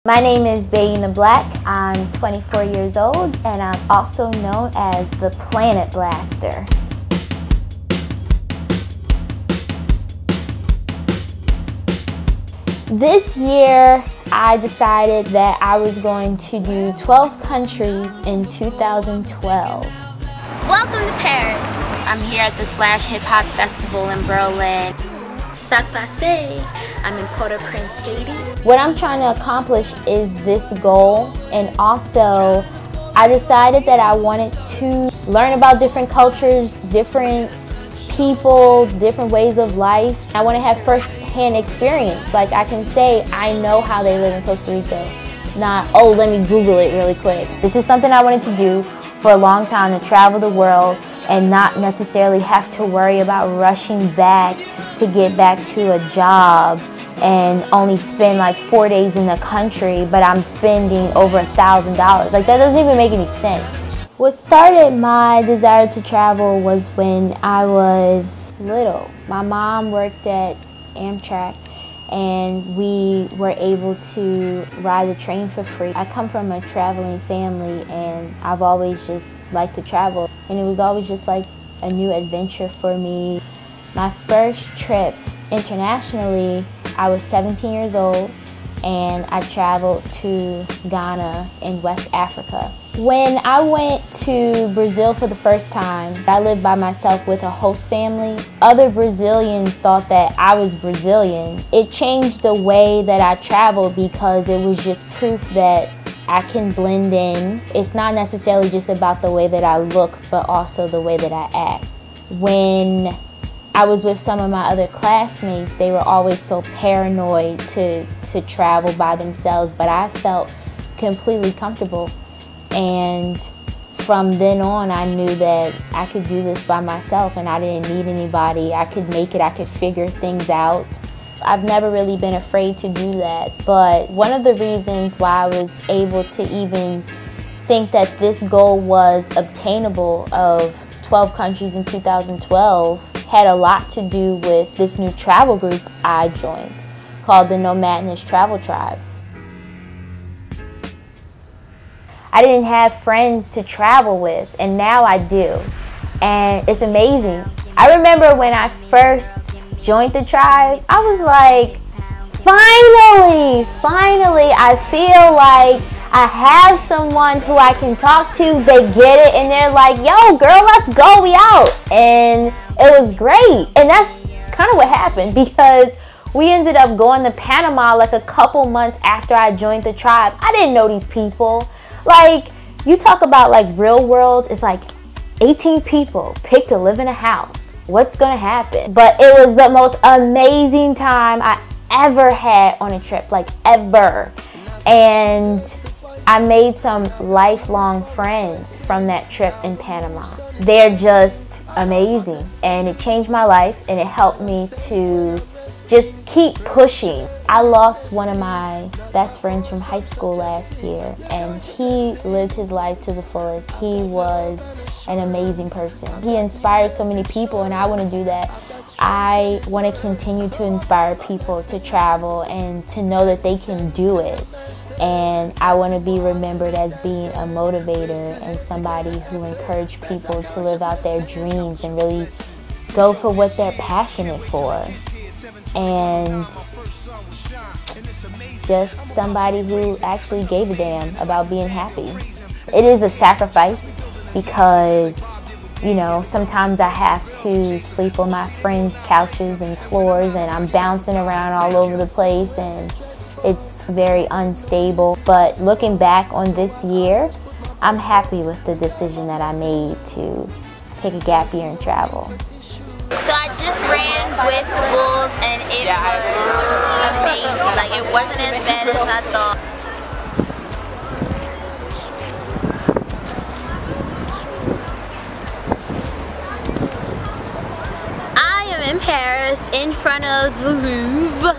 My name is Bayina Black. I'm 24 years old and I'm also known as the Planet Blaster. This year I decided that I was going to do 12 countries in 2012. Welcome to Paris. I'm here at the Splash Hip Hop Festival in Berlin. Sac passe. I'm in Port-au-Prince. What I'm trying to accomplish is this goal, and also I decided that I wanted to learn about different cultures, different people, different ways of life. I want to have first-hand experience. Like I can say I know how they live in Costa Rica, not, oh, let me Google it really quick. This is something I wanted to do for a long time, to travel the world and not necessarily have to worry about rushing back to get back to a job and only spend like 4 days in the country, but I'm spending over $1,000. Like that doesn't even make any sense. What started my desire to travel was when I was little. My mom worked at Amtrak and we were able to ride the train for free. I come from a traveling family and I've always just liked to travel, and it was always just like a new adventure for me. My first trip internationally, I was 17 years old and I traveled to Ghana in West Africa. When I went to Brazil for the first time, I lived by myself with a host family. Other Brazilians thought that I was Brazilian. It changed the way that I traveled because it was just proof that I can blend in. It's not necessarily just about the way that I look, but also the way that I act. When I was with some of my other classmates, they were always so paranoid to travel by themselves, but I felt completely comfortable. And from then on, I knew that I could do this by myself and I didn't need anybody. I could make it, I could figure things out. I've never really been afraid to do that, but one of the reasons why I was able to even think that this goal was obtainable of 12 countries in 2012 had a lot to do with this new travel group I joined called the Nomadness Travel Tribe. I didn't have friends to travel with, and now I do, and it's amazing. I remember when I first joined the tribe, I was like, finally, I feel like I have someone who I can talk to, they get it, and they're like, yo girl, let's go, we out. And it was great. And that's kind of what happened, because we ended up going to Panama like a couple months after I joined the tribe. I didn't know these people. Like, you talk about like real world, it's like 18 people picked to live in a house. What's gonna happen? But it was the most amazing time I ever had on a trip, like ever. And I made some lifelong friends from that trip in Panama. They're just amazing, and it changed my life and it helped me to just keep pushing. I lost one of my best friends from high school last year, and he lived his life to the fullest. He was an amazing person. He inspires so many people, and I want to do that. I want to continue to inspire people to travel and to know that they can do it. And I want to be remembered as being a motivator and somebody who encourages people to live out their dreams and really go for what they're passionate for. And just somebody who actually gave a damn about being happy. It is a sacrifice because, you know, sometimes I have to sleep on my friends' couches and floors and I'm bouncing around all over the place and it's very unstable. But looking back on this year, I'm happy with the decision that I made to take a gap year and travel. So I just ran with bulls and it was amazing. Like, it wasn't as bad as I thought. I am in Paris in front of the Louvre.